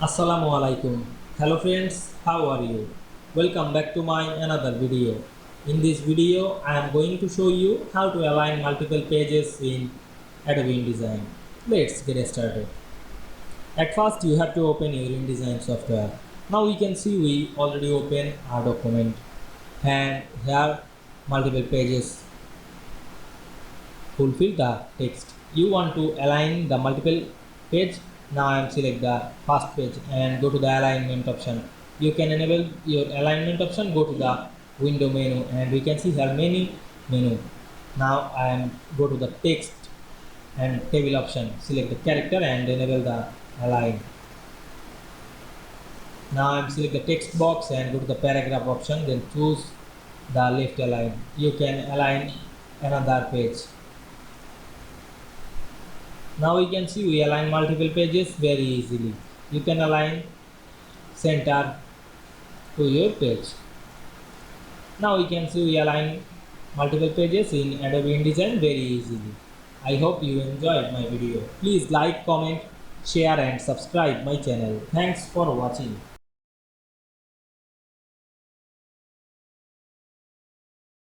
Assalamu Walaikum. Hello friends, how are you? Welcome back to my another video. In this video, I am going to show you how to align multiple pages in Adobe InDesign. Let's get started. At first, you have to open your InDesign software. Now we can see we already open our document and here multiple pages fulfill the text. You want to align the multiple page. Now I am select the first page and go to the alignment option. You can enable your alignment option, go to the window menu and we can see here many menu. Now I am go to the text and table option, select the character and enable the align. Now I am select the text box and go to the paragraph option, then choose the left align. You can align another page. Now we can see we align multiple pages very easily. You can align center to your page. Now we can see we align multiple pages in Adobe InDesign very easily. I hope you enjoyed my video. Please like, comment, share and subscribe my channel. Thanks for watching.